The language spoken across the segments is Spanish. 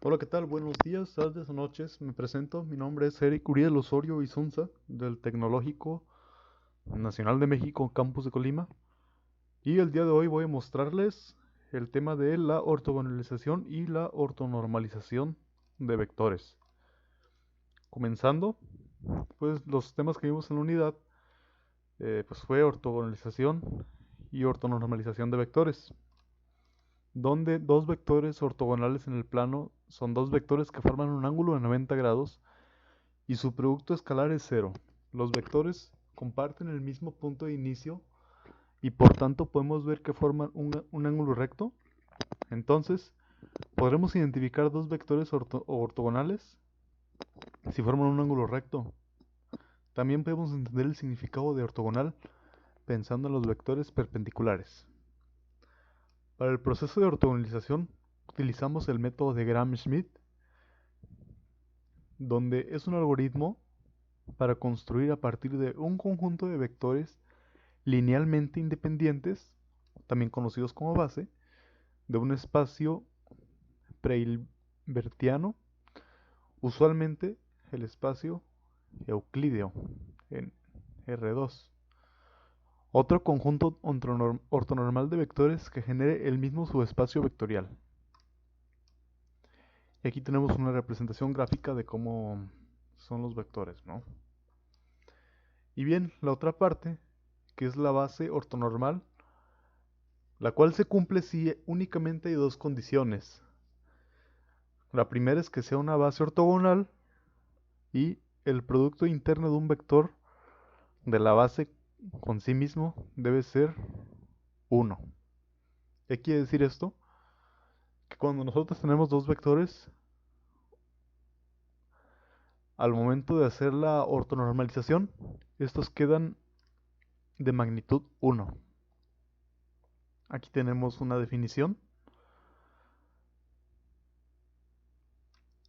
Hola, ¿qué tal? Buenos días, tardes o noches. Me presento. Mi nombre es Eric Uriel Osorio Isunza, del Tecnológico Nacional de México, Campus de Colima. Y el día de hoy voy a mostrarles el tema de la ortogonalización y la ortonormalización de vectores. Comenzando, pues los temas que vimos en la unidad, pues fue ortogonalización y ortonormalización de vectores, donde dos vectores ortogonales en el plano son dos vectores que forman un ángulo de 90 grados y su producto escalar es cero. Los vectores comparten el mismo punto de inicio y por tanto podemos ver que forman un ángulo recto. Entonces, podremos identificar dos vectores ortogonales si forman un ángulo recto. También podemos entender el significado de ortogonal pensando en los vectores perpendiculares. Para el proceso de ortogonalización utilizamos el método de Gram-Schmidt, donde es un algoritmo para construir a partir de un conjunto de vectores linealmente independientes, también conocidos como base, de un espacio preilbertiano, usualmente el espacio euclídeo en R2. Otro conjunto ortonormal de vectores que genere el mismo subespacio vectorial. Y aquí tenemos una representación gráfica de cómo son los vectores, ¿no? Y bien, la otra parte, que es la base ortonormal, la cual se cumple si únicamente hay dos condiciones. La primera es que sea una base ortogonal y el producto interno de un vector de la base con sí mismo debe ser 1. ¿Qué quiere decir esto? Que cuando nosotros tenemos dos vectores, al momento de hacer la ortonormalización, estos quedan de magnitud 1. Aquí tenemos una definición.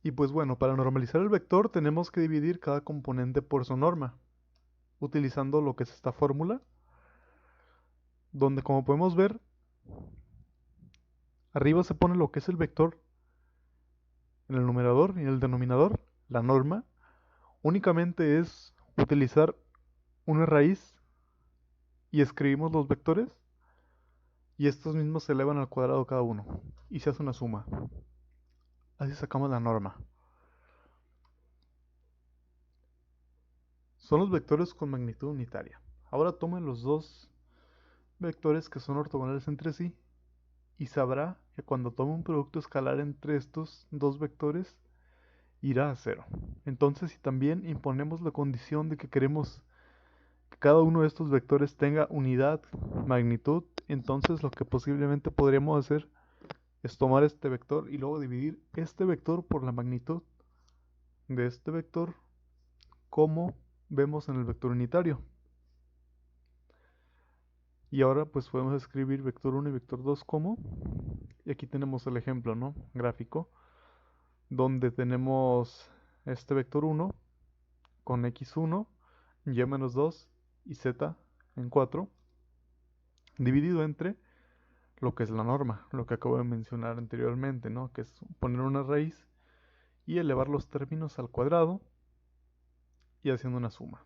Y pues bueno, para normalizar el vector tenemos que dividir cada componente por su norma, utilizando lo que es esta fórmula, donde como podemos ver, arriba se pone lo que es el vector en el numerador y en el denominador. La norma únicamente es utilizar una raíz y escribimos los vectores y estos mismos se elevan al cuadrado cada uno y se hace una suma. Así sacamos la norma. Son los vectores con magnitud unitaria. Ahora tomen los dos vectores que son ortogonales entre sí y sabrá que cuando tome un producto escalar entre estos dos vectores irá a cero. Entonces, si también imponemos la condición de que queremos que cada uno de estos vectores tenga unidad, magnitud, entonces lo que posiblemente podríamos hacer es tomar este vector y luego dividir este vector por la magnitud de este vector, como vemos en el vector unitario. Y ahora pues podemos escribir vector 1 y vector 2 como, y aquí tenemos el ejemplo, ¿no? Gráfico, donde tenemos este vector 1 con x1, y-2 y z en 4, dividido entre lo que es la norma, lo que acabo de mencionar anteriormente, ¿no? Que es poner una raíz y elevar los términos al cuadrado y haciendo una suma.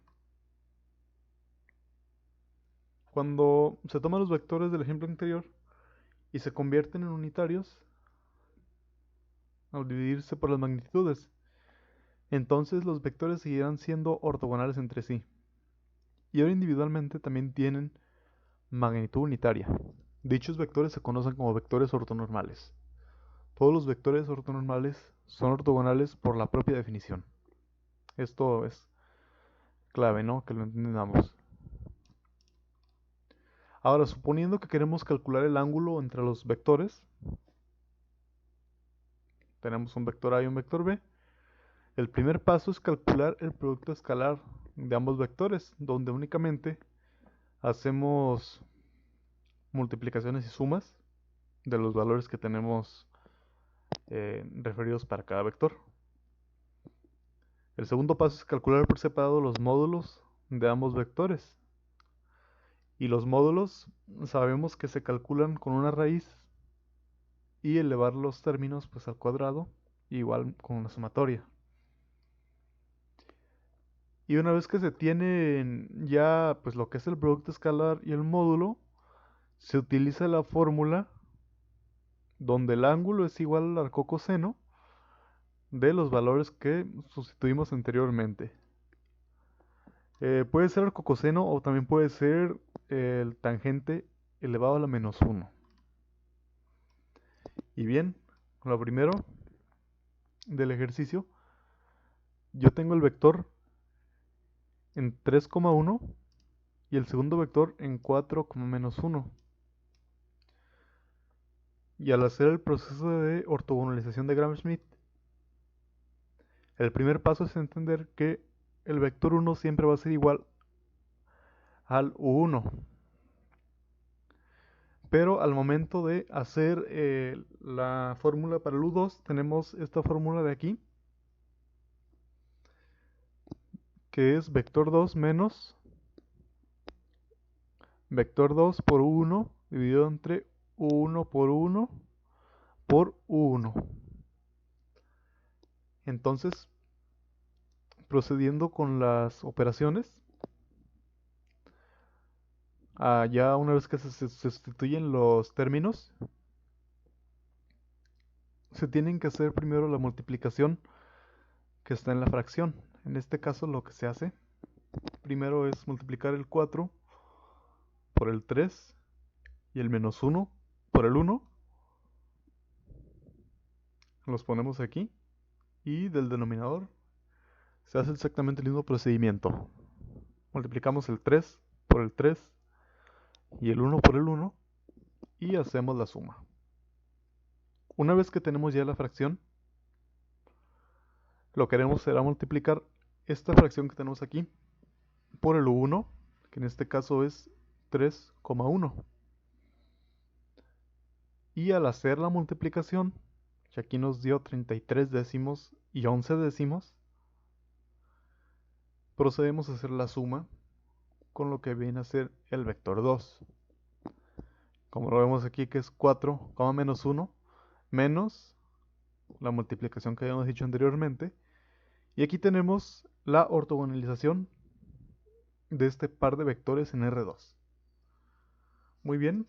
Cuando se toman los vectores del ejemplo anterior y se convierten en unitarios, al dividirse por las magnitudes, entonces los vectores seguirán siendo ortogonales entre sí. Y ahora individualmente también tienen magnitud unitaria. Dichos vectores se conocen como vectores ortonormales. Todos los vectores ortonormales son ortogonales por la propia definición. Esto es clave, ¿no? Que lo entendamos. Ahora, suponiendo que queremos calcular el ángulo entre los vectores, tenemos un vector A y un vector B. El primer paso es calcular el producto escalar de ambos vectores, donde únicamente hacemos multiplicaciones y sumas de los valores que tenemos referidos para cada vector. El segundo paso es calcular por separado los módulos de ambos vectores. Y los módulos sabemos que se calculan con una raíz y elevar los términos pues al cuadrado igual con la sumatoria. Y una vez que se tiene ya pues lo que es el producto escalar y el módulo, se utiliza la fórmula donde el ángulo es igual al arcocoseno de los valores que sustituimos anteriormente. Puede ser arcocoseno o también puede ser el tangente elevado a la menos 1. Y bien, lo primero del ejercicio, yo tengo el vector en 3,1 y el segundo vector en 4,-1. Y al hacer el proceso de ortogonalización de Gram-Schmidt, el primer paso es entender que el vector 1 siempre va a ser igual al U1. Pero al momento de hacer la fórmula para el U2, tenemos esta fórmula de aquí, que es vector 2 menos vector 2 por U1 dividido entre U1 por U1 por U1. Entonces, procediendo con las operaciones, ya una vez que se sustituyen los términos, se tienen que hacer primero la multiplicación que está en la fracción. En este caso lo que se hace primero es multiplicar el 4 por el 3 y el menos 1 por el 1. Los ponemos aquí y del denominador se hace exactamente el mismo procedimiento. Multiplicamos el 3 por el 3 y el 1 por el 1 y hacemos la suma. Una vez que tenemos ya la fracción, lo que haremos será multiplicar esta fracción que tenemos aquí por el 1, que en este caso es 3,1. Y al hacer la multiplicación, que aquí nos dio 33 décimos y 11 décimos, procedemos a hacer la suma con lo que viene a ser el vector 2. Como lo vemos aquí, que es 4, menos 1, menos la multiplicación que habíamos dicho anteriormente. Y aquí tenemos la ortogonalización de este par de vectores en R2. Muy bien.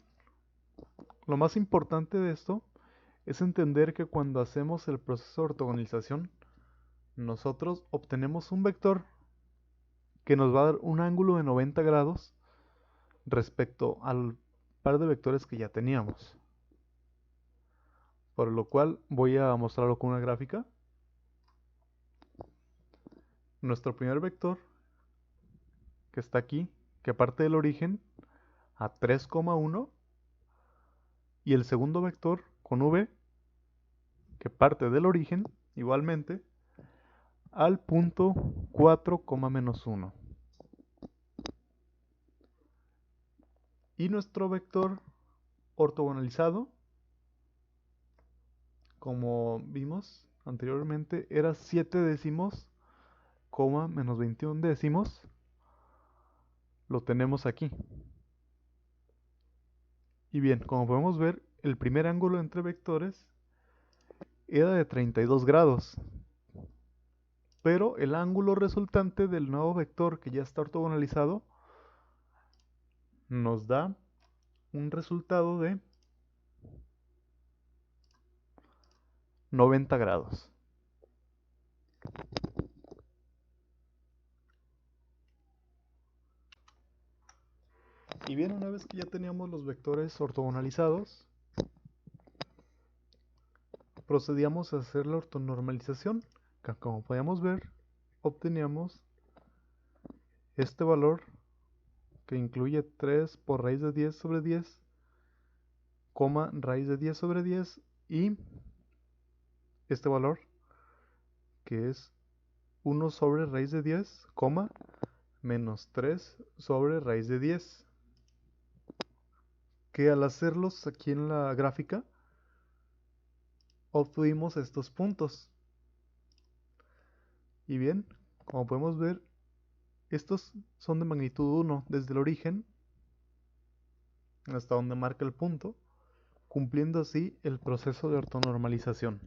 Lo más importante de esto es entender que cuando hacemos el proceso de ortogonalización, nosotros obtenemos un vector que nos va a dar un ángulo de 90 grados respecto al par de vectores que ya teníamos. Por lo cual voy a mostrarlo con una gráfica. Nuestro primer vector, que está aquí, que parte del origen a 3,1, y el segundo vector con v, que parte del origen igualmente al punto 4,-1. Y nuestro vector ortogonalizado, como vimos anteriormente, era 7 décimos, menos 21 décimos. Lo tenemos aquí. Y bien, como podemos ver, el primer ángulo entre vectores era de 32 grados. Pero el ángulo resultante del nuevo vector que ya está ortogonalizado nos da un resultado de 90 grados. Y bien, una vez que ya teníamos los vectores ortogonalizados, procedíamos a hacer la ortonormalización, que como podíamos ver, obteníamos este valor que incluye 3 por raíz de 10 sobre 10, raíz de 10 sobre 10, y este valor que es 1 sobre raíz de 10, menos 3 sobre raíz de 10, que al hacerlos aquí en la gráfica obtuvimos estos puntos. Y bien, como podemos ver, estos son de magnitud 1 desde el origen hasta donde marca el punto, cumpliendo así el proceso de ortonormalización.